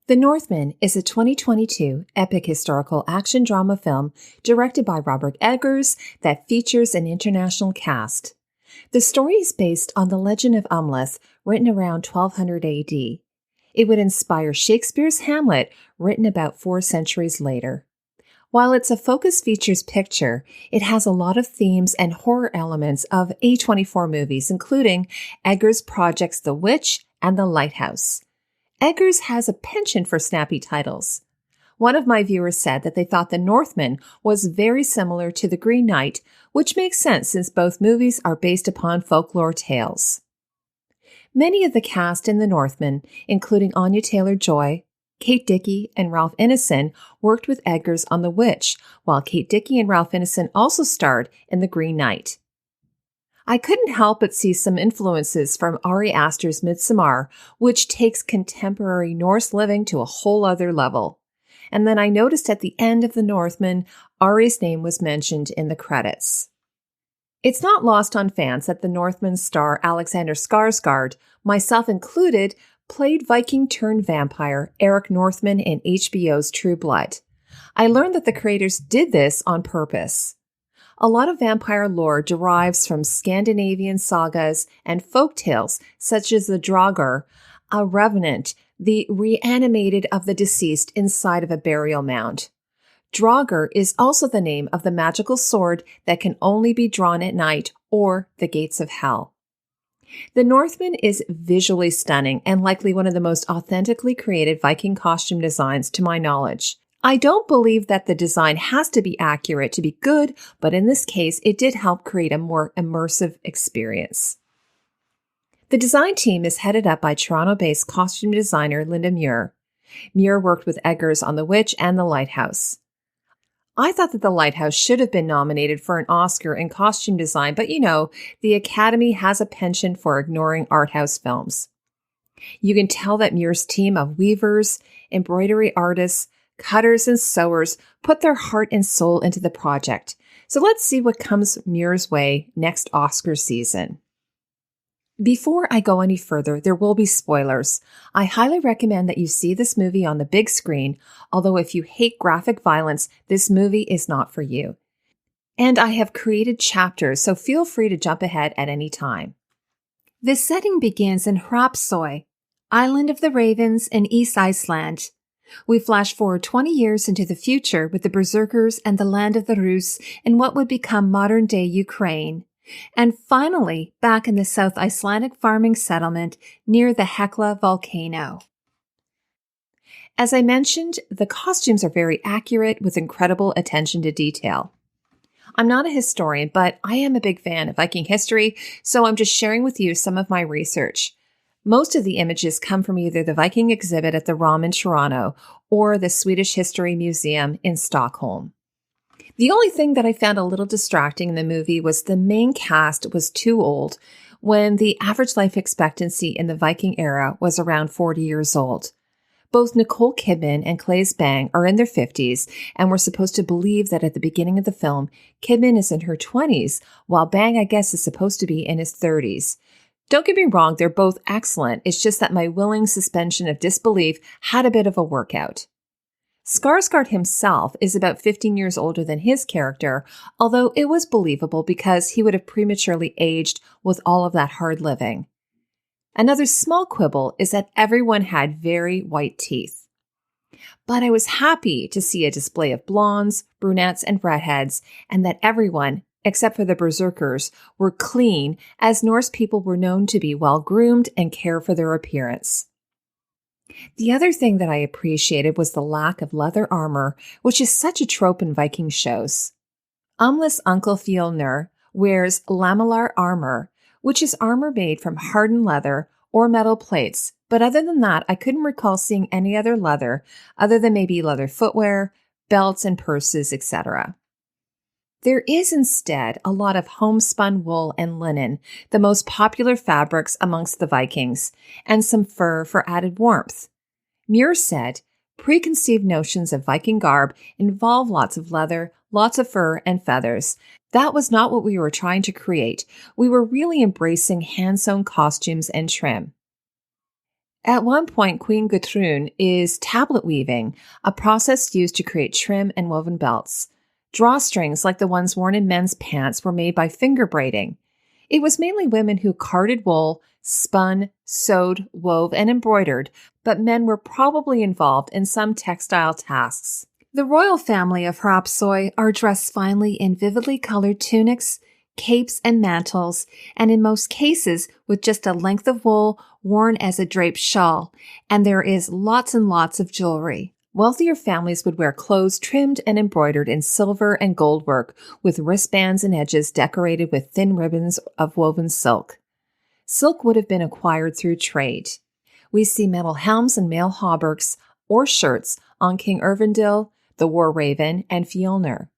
The Northman is a 2022 epic historical action drama film directed by Robert Eggers that features an international cast. The story is based on the legend of Amleth, written around 1200 AD. It would inspire Shakespeare's Hamlet, written about 4 centuries later. While it's a focus features picture, it has a lot of themes and horror elements of A24 movies, including Eggers' projects The Witch and The Lighthouse. Eggers has a penchant for snappy titles. One of my viewers said that they thought The Northman was very similar to The Green Knight, which makes sense since both movies are based upon folklore tales. Many of the cast in The Northman, including Anya Taylor Joy, Kate Dickie, and Ralph Ineson, worked with Eggers on The Witch, while Kate Dickie and Ralph Ineson also starred in The Green Knight. I couldn't help but see some influences from Ari Aster's Midsommar, which takes contemporary Norse living to a whole other level. And then I noticed at the end of The Northman, Ari's name was mentioned in the credits. It's not lost on fans that The Northman star Alexandar Skarsgard, myself included, played Viking-turned-vampire Eric Northman in HBO's True Blood. I learned that the creators did this on purpose. A lot of vampire lore derives from Scandinavian sagas and folk tales, such as the Draugr, a revenant, the reanimated of the deceased inside of a burial mound. Draugr is also the name of the magical sword that can only be drawn at night, or the gates of hell. The Northman is visually stunning and likely one of the most authentically created Viking costume designs to my knowledge. I don't believe that the design has to be accurate to be good, but in this case, it did help create a more immersive experience. The design team is headed up by Toronto-based costume designer Linda Muir. Muir worked with Eggers on The Witch and The Lighthouse. I thought that The Lighthouse should have been nominated for an Oscar in costume design, but the Academy has a penchant for ignoring art house films. You can tell that Muir's team of weavers, embroidery artists, cutters, and sewers put their heart and soul into the project. So let's see what comes Muir's way next Oscar season. Before I go any further, there will be spoilers. I highly recommend that you see this movie on the big screen, although if you hate graphic violence, this movie is not for you. And I have created chapters, so feel free to jump ahead at any time. The setting begins in Hrafnsey, Island of the Ravens in East Iceland. We flash forward 20 years into the future with the Berserkers and the land of the Rus in what would become modern-day Ukraine. And finally, back in the South Icelandic farming settlement near the Hekla volcano. As I mentioned, the costumes are very accurate with incredible attention to detail. I'm not a historian, but I am a big fan of Viking history, so I'm just sharing with you some of my research. Most of the images come from either the Viking exhibit at the ROM in Toronto or the Swedish History Museum in Stockholm. The only thing that I found a little distracting in the movie was the main cast was too old when the average life expectancy in the Viking era was around 40 years old. Both Nicole Kidman and Claes Bang are in their 50s, and we're supposed to believe that at the beginning of the film, Kidman is in her 20s, while Bang, I guess, is supposed to be in his 30s. Don't get me wrong, they're both excellent. It's just that my willing suspension of disbelief had a bit of a workout. Skarsgård himself is about 15 years older than his character, although it was believable because he would have prematurely aged with all of that hard living. Another small quibble is that everyone had very white teeth. But I was happy to see a display of blondes, brunettes, and redheads, and that everyone, except for the Berserkers, were clean, as Norse people were known to be well-groomed and care for their appearance. The other thing that I appreciated was the lack of leather armor, which is such a trope in Viking shows. Amleth's uncle Fjölnir wears lamellar armor, which is armor made from hardened leather or metal plates, but other than that, I couldn't recall seeing any other leather other than maybe leather footwear, belts, and purses, etc. There is instead a lot of homespun wool and linen, the most popular fabrics amongst the Vikings, and some fur for added warmth. Muir said, preconceived notions of Viking garb involve lots of leather, lots of fur, and feathers. That was not what we were trying to create. We were really embracing hand-sewn costumes and trim. At one point, Queen Gudrún is tablet weaving, a process used to create trim and woven belts. Drawstrings, like the ones worn in men's pants, were made by finger braiding. It was mainly women who carded wool, spun, sewed, wove, and embroidered, but men were probably involved in some textile tasks. The royal family of Hrafnsey are dressed finely in vividly colored tunics, capes, and mantles, and in most cases with just a length of wool worn as a draped shawl, and there is lots and lots of jewelry. Wealthier families would wear clothes trimmed and embroidered in silver and gold work, with wristbands and edges decorated with thin ribbons of woven silk. Silk would have been acquired through trade. We see metal helms and mail hauberks or shirts on King Aurvandil, the War Raven, and Fjölnir.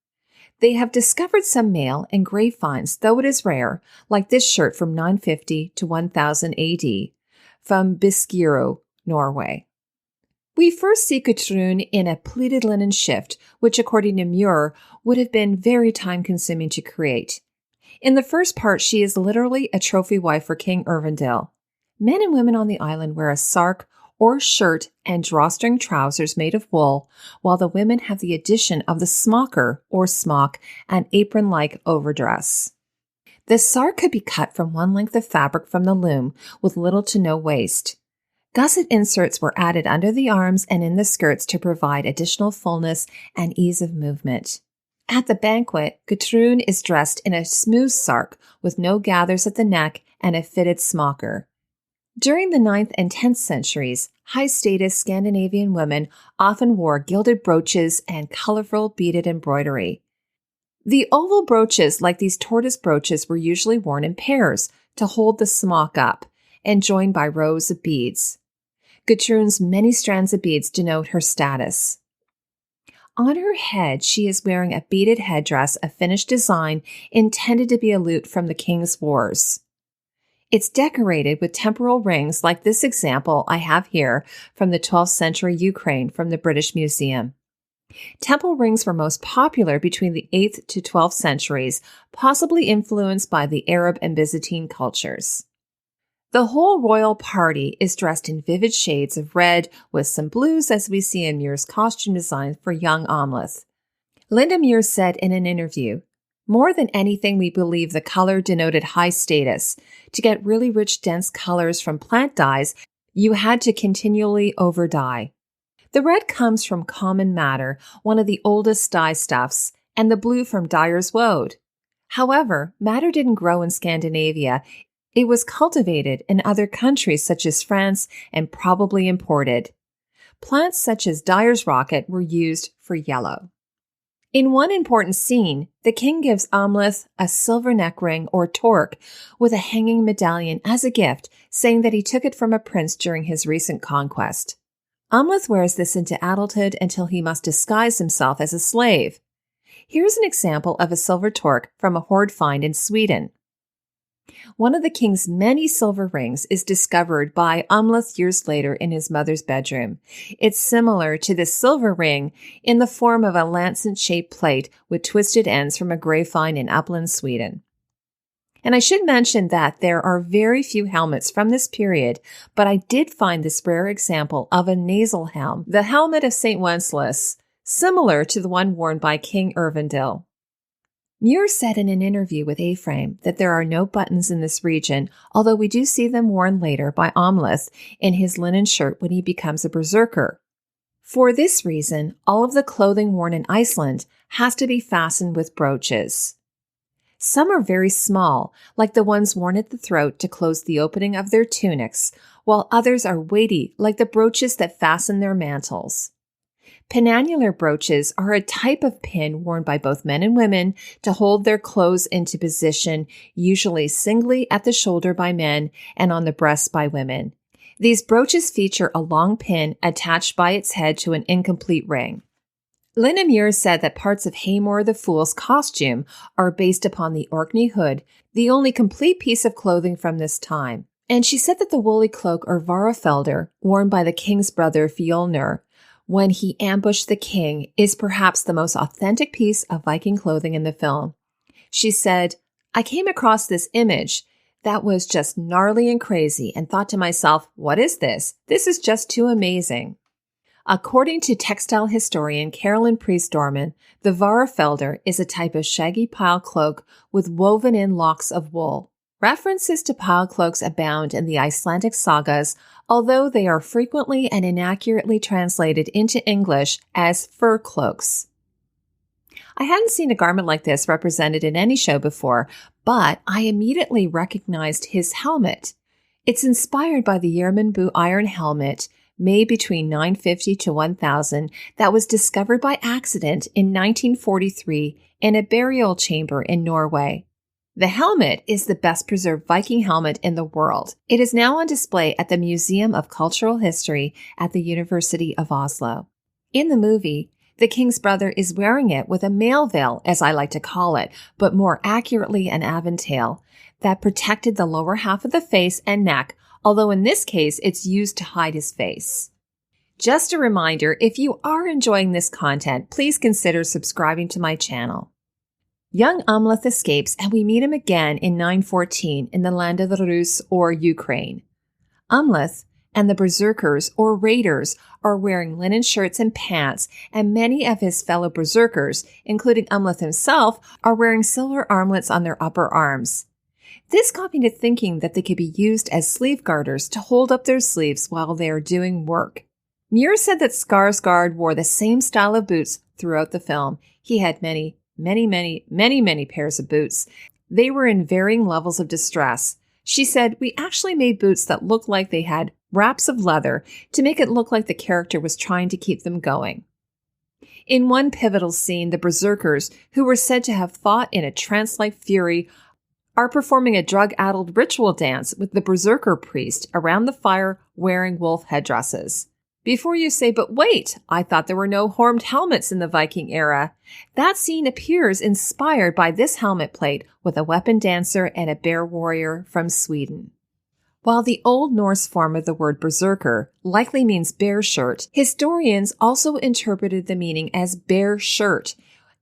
They have discovered some mail and grave finds, though it is rare, like this shirt from 950 to 1000 AD from Berserkers, Norway. We first see Gudrún in a pleated linen shift, which according to Muir would have been very time-consuming to create. In the first part, she is literally a trophy wife for King Aurvandil. Men and women on the island wear a sark or shirt and drawstring trousers made of wool, while the women have the addition of the smocker or smock, an apron-like overdress. The sark could be cut from one length of fabric from the loom with little to no waste. Gusset inserts were added under the arms and in the skirts to provide additional fullness and ease of movement. At the banquet, Gudrún is dressed in a smooth sark with no gathers at the neck and a fitted smocker. During the 9th and 10th centuries, high-status Scandinavian women often wore gilded brooches and colorful beaded embroidery. The oval brooches, like these tortoise brooches, were usually worn in pairs to hold the smock up and joined by rows of beads. Gudrún's many strands of beads denote her status. On her head, she is wearing a beaded headdress of finished design intended to be a lute from the king's wars. It's decorated with temporal rings like this example I have here from the 12th century Ukraine from the British Museum. Temple rings were most popular between the 8th to 12th centuries, possibly influenced by the Arab and Byzantine cultures. The whole royal party is dressed in vivid shades of red with some blues, as we see in Muir's costume design for young Amleth. Linda Muir said in an interview, "More than anything, we believe the color denoted high status. To get really rich, dense colors from plant dyes, you had to continually over-dye. The red comes from common madder, one of the oldest dye stuffs, and the blue from dyer's woad. However, madder didn't grow in Scandinavia. It was cultivated in other countries such as France and probably imported. Plants such as dyer's rocket were used for yellow." In one important scene, the king gives Amleth a silver neck ring or torque with a hanging medallion as a gift, saying that he took it from a prince during his recent conquest. Amleth wears this into adulthood until he must disguise himself as a slave. Here's an example of a silver torque from a hoard find in Sweden. One of the king's many silver rings is discovered by Amleth years later in his mother's bedroom. It's similar to the silver ring in the form of a lancet-shaped plate with twisted ends from a grave find in Uppland, Sweden. And I should mention that there are very few helmets from this period, but I did find this rare example of a nasal helm, the helmet of St. Wenceslas, similar to the one worn by King Aurvandil. Muir said in an interview with A-Frame that there are no buttons in this region, although we do see them worn later by Amleth in his linen shirt when he becomes a berserker. For this reason, all of the clothing worn in Iceland has to be fastened with brooches. Some are very small, like the ones worn at the throat to close the opening of their tunics, while others are weighty, like the brooches that fasten their mantles. Pinannular brooches are a type of pin worn by both men and women to hold their clothes into position, usually singly at the shoulder by men and on the breast by women. These brooches feature a long pin attached by its head to an incomplete ring. Linda Muir said that parts of Heimir the Fool's costume are based upon the Orkney hood, the only complete piece of clothing from this time. And she said that the woolly cloak or varafelder, worn by the king's brother Fjölnir, when he ambushed the king, is perhaps the most authentic piece of Viking clothing in the film. She said, "I came across this image. That was just gnarly and crazy, and thought to myself, what is this? This is just too amazing. According to textile historian Carolyn Priest-Dorman, the Varafelder is a type of shaggy pile cloak with woven-in locks of wool. References to pile cloaks abound in the Icelandic sagas, although they are frequently and inaccurately translated into English as fur cloaks. I hadn't seen a garment like this represented in any show before, but I immediately recognized his helmet. It's inspired by the Yermanbu iron helmet made between 950 to 1000 that was discovered by accident in 1943 in a burial chamber in Norway. The helmet is the best preserved Viking helmet in the world. It is now on display at the Museum of Cultural History at the University of Oslo. In the movie, the king's brother is wearing it with a mail veil, as I like to call it, but more accurately an aventail, that protected the lower half of the face and neck, although in this case it's used to hide his face. Just a reminder, if you are enjoying this content, please consider subscribing to my channel. Young Amleth escapes, and we meet him again in 914 in the land of the Rus, or Ukraine. Amleth and the Berserkers, or Raiders, are wearing linen shirts and pants, and many of his fellow Berserkers, including Amleth himself, are wearing silver armlets on their upper arms. This got me to thinking that they could be used as sleeve garters to hold up their sleeves while they are doing work. Muir said that Skarsgard wore the same style of boots throughout the film. He had many pairs of boots. They were in varying levels of distress. She said, "We actually made boots that looked like they had wraps of leather to make it look like the character was trying to keep them going." In one pivotal scene, the Berserkers, who were said to have fought in a trance-like fury, are performing a drug-addled ritual dance with the Berserker priest around the fire wearing wolf headdresses. Before you say, but wait, I thought there were no horned helmets in the Viking era. That scene appears inspired by this helmet plate with a weapon dancer and a bear warrior from Sweden. While the Old Norse form of the word berserker likely means bear shirt, historians also interpreted the meaning as bear shirt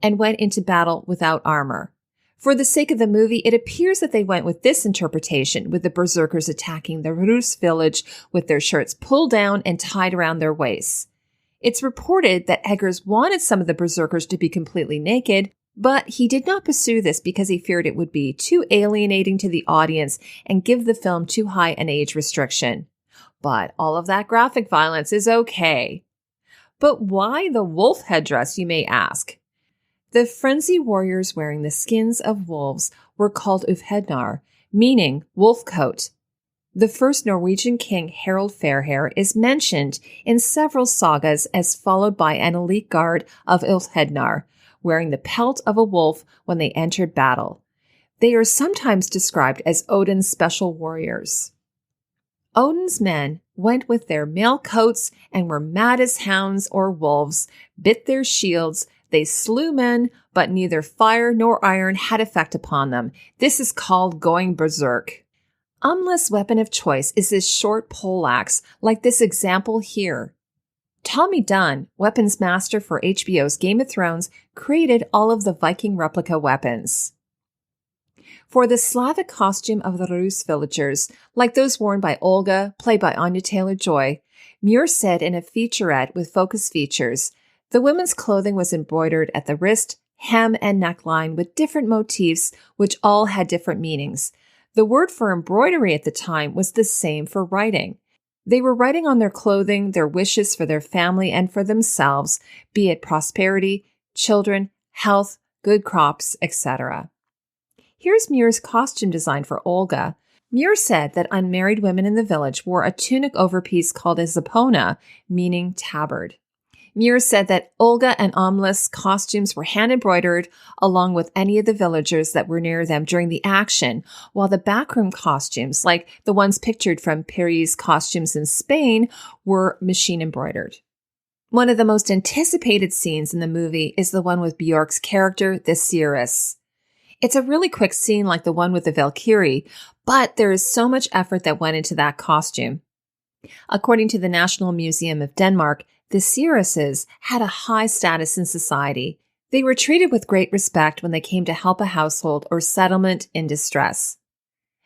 and went into battle without armor. For the sake of the movie, it appears that they went with this interpretation, with the Berserkers attacking the Rus village with their shirts pulled down and tied around their waists. It's reported that Eggers wanted some of the Berserkers to be completely naked, but he did not pursue this because he feared it would be too alienating to the audience and give the film too high an age restriction. But all of that graphic violence is okay. But why the wolf headdress, you may ask? The frenzy warriors wearing the skins of wolves were called Ufhednar, meaning wolf coat. The first Norwegian king, Harald Fairhair, is mentioned in several sagas as followed by an elite guard of Ufhednar, wearing the pelt of a wolf when they entered battle. They are sometimes described as Odin's special warriors. Odin's men went with their mail coats and were mad as hounds or wolves, bit their shields. They slew men, but neither fire nor iron had effect upon them. This is called going berserk. Amleth's weapon of choice is this short poleaxe, like this example here. Tommy Dunn, weapons master for HBO's Game of Thrones, created all of the Viking replica weapons. For the Slavic costume of the Rus villagers, like those worn by Olga, played by Anya Taylor Joy, Muir said in a featurette with focus features, the women's clothing was embroidered at the wrist, hem, and neckline with different motifs, which all had different meanings. The word for embroidery at the time was the same for writing. They were writing on their clothing their wishes for their family and for themselves, be it prosperity, children, health, good crops, etc. Here's Muir's costume design for Olga. Muir said that unmarried women in the village wore a tunic overpiece called a zapona, meaning tabard. Muir said that Olga and Amleth's costumes were hand-embroidered along with any of the villagers that were near them during the action, while the backroom costumes, like the ones pictured from Paris costumes in Spain, were machine-embroidered. One of the most anticipated scenes in the movie is the one with Björk's character, the Seeress. It's a really quick scene like the one with the Valkerie, but there is so much effort that went into that costume. According to the National Museum of Denmark, the Seeresses had a high status in society. They were treated with great respect when they came to help a household or settlement in distress.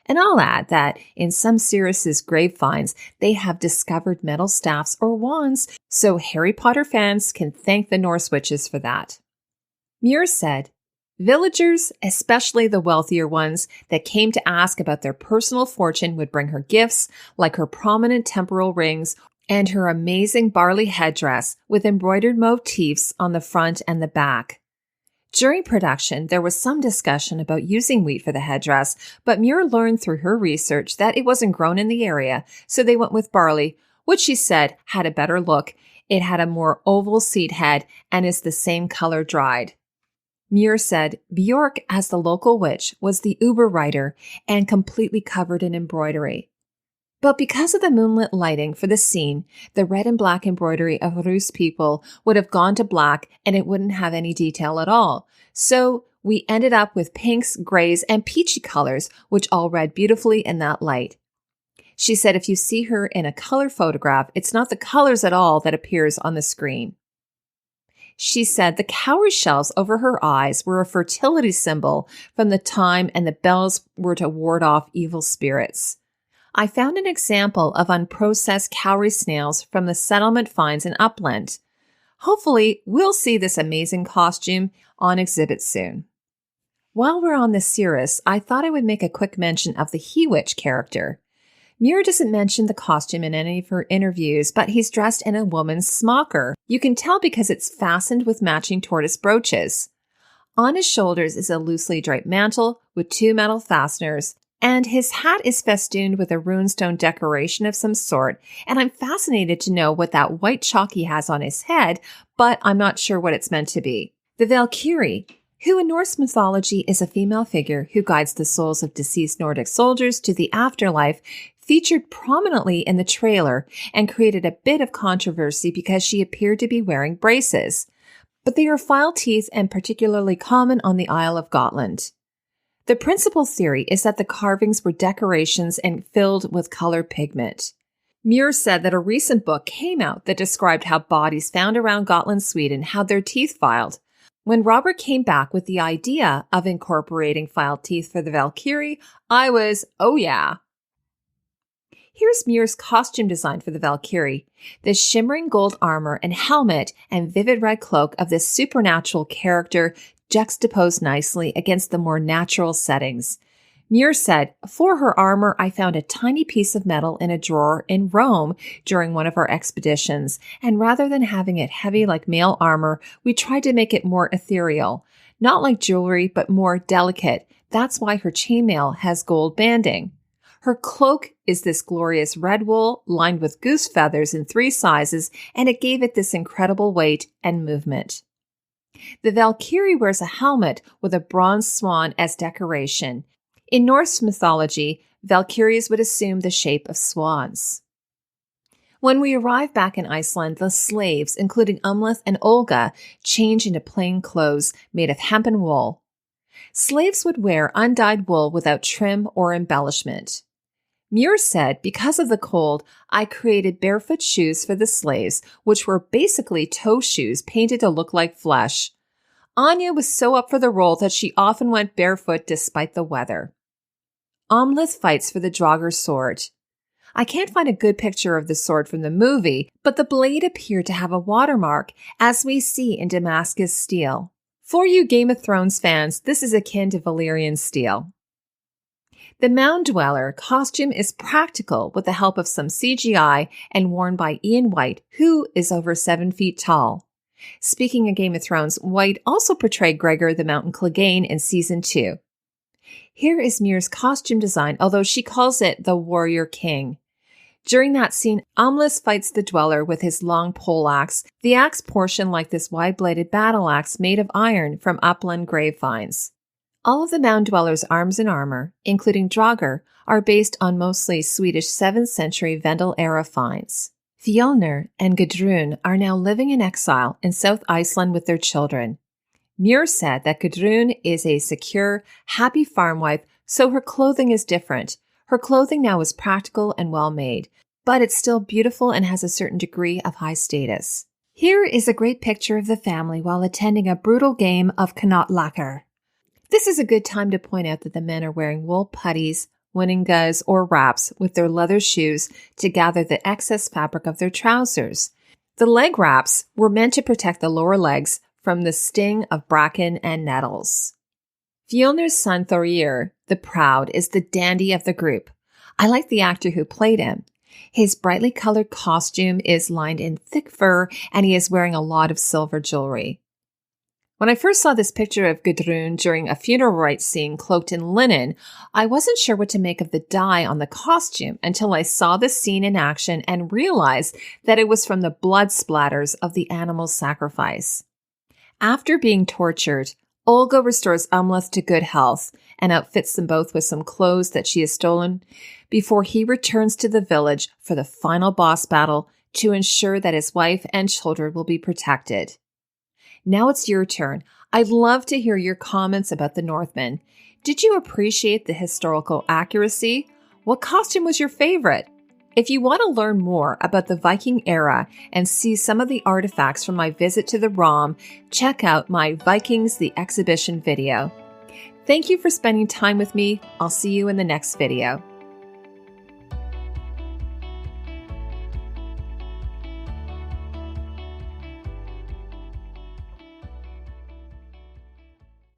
And I'll add that in some Seeress' grave finds, they have discovered metal staffs or wands, so Harry Potter fans can thank the Norse witches for that. Muir said, villagers, especially the wealthier ones that came to ask about their personal fortune, would bring her gifts like her prominent temporal rings and her amazing barley headdress with embroidered motifs on the front and the back. During production, there was some discussion about using wheat for the headdress, but Muir learned through her research that it wasn't grown in the area, so they went with barley, which she said had a better look. It had a more oval seed head and is the same color dried. Muir said Björk, as the local witch, was the Uber rider and completely covered in embroidery. But because of the moonlit lighting for the scene, the red and black embroidery of Rus people would have gone to black and it wouldn't have any detail at all. So we ended up with pinks, grays, and peachy colors, which all read beautifully in that light. She said if you see her in a color photograph, it's not the colors at all that appears on the screen. She said the cowrie shells over her eyes were a fertility symbol from the time, and the bells were to ward off evil spirits. I found an example of unprocessed cowrie snails from the settlement finds in Upland. Hopefully, we'll see this amazing costume on exhibit soon. While we're on the Seeress, I thought I would make a quick mention of the He-Witch character. Muir doesn't mention the costume in any of her interviews, but he's dressed in a woman's smocker. You can tell because it's fastened with matching tortoise brooches. On his shoulders is a loosely draped mantle with 2 metal fasteners, and his hat is festooned with a runestone decoration of some sort, and I'm fascinated to know what that white chalk he has on his head, but I'm not sure what it's meant to be. The Valkerie, who in Norse mythology is a female figure who guides the souls of deceased Nordic soldiers to the afterlife, featured prominently in the trailer and created a bit of controversy because she appeared to be wearing braces. But they are file teeth and particularly common on the Isle of Gotland. The principal theory is that the carvings were decorations and filled with colored pigment. Muir said that a recent book came out that described how bodies found around Gotland, Sweden had their teeth filed. When Robert came back with the idea of incorporating filed teeth for the Valkyrie, I was, oh yeah. Here's Muir's costume design for the Valkyrie. The shimmering gold armor and helmet and vivid red cloak of this supernatural character juxtaposed nicely against the more natural settings. Muir said, for her armor, I found a tiny piece of metal in a drawer in Rome during one of our expeditions, and rather than having it heavy like male armor, we tried to make it more ethereal. Not like jewelry, but more delicate. That's why her chainmail has gold banding. Her cloak is this glorious red wool lined with goose feathers in 3 sizes, and it gave it this incredible weight and movement. The Valkyrie wears a helmet with a bronze swan as decoration. In Norse mythology, Valkyries would assume the shape of swans. When we arrive back in Iceland, the slaves, including Amleth and Olga, change into plain clothes made of hemp and wool. Slaves would wear undyed wool without trim or embellishment. Muir said, because of the cold, I created barefoot shoes for the slaves, which were basically toe shoes painted to look like flesh. Anya was so up for the role that she often went barefoot despite the weather. Amleth fights for the Draugr sword. I can't find a good picture of the sword from the movie, but the blade appeared to have a watermark, as we see in Damascus steel. For you Game of Thrones fans, this is akin to Valyrian steel. The Mound Dweller costume is practical with the help of some CGI and worn by Ian White, who is over 7 feet tall. Speaking of Game of Thrones, White also portrayed Gregor the Mountain Clegane in Season 2. Here is Muir's costume design, although she calls it the Warrior King. During that scene, Amleth fights the Dweller with his long poleaxe, the axe portion like this wide-bladed battle axe made of iron from upland grave finds. All of the Mound Dweller's arms and armor, including Draugr, are based on mostly Swedish 7th century Vendel-era finds. Fjölnir and Gudrún are now living in exile in South Iceland with their children. Muir said that Gudrún is a secure, happy farm wife, so her clothing is different. Her clothing now is practical and well-made, but it's still beautiful and has a certain degree of high status. Here is a great picture of the family while attending a brutal game of Knotlacker. This is a good time to point out that the men are wearing wool puttees, winningas, or wraps with their leather shoes to gather the excess fabric of their trousers. The leg wraps were meant to protect the lower legs from the sting of bracken and nettles. Fjölnir's son Thorir, the Proud, is the dandy of the group. I like the actor who played him. His brightly colored costume is lined in thick fur, and he is wearing a lot of silver jewelry. When I first saw this picture of Gudrún during a funeral rites scene cloaked in linen, I wasn't sure what to make of the dye on the costume until I saw the scene in action and realized that it was from the blood splatters of the animal's sacrifice. After being tortured, Olga restores Amleth to good health and outfits them both with some clothes that she has stolen before he returns to the village for the final boss battle to ensure that his wife and children will be protected. Now it's your turn. I'd love to hear your comments about the Northman. Did you appreciate the historical accuracy? What costume was your favorite? If you want to learn more about the Viking era and see some of the artifacts from my visit to the ROM, check out my Vikings the Exhibition video. Thank you for spending time with me. I'll see you in the next video.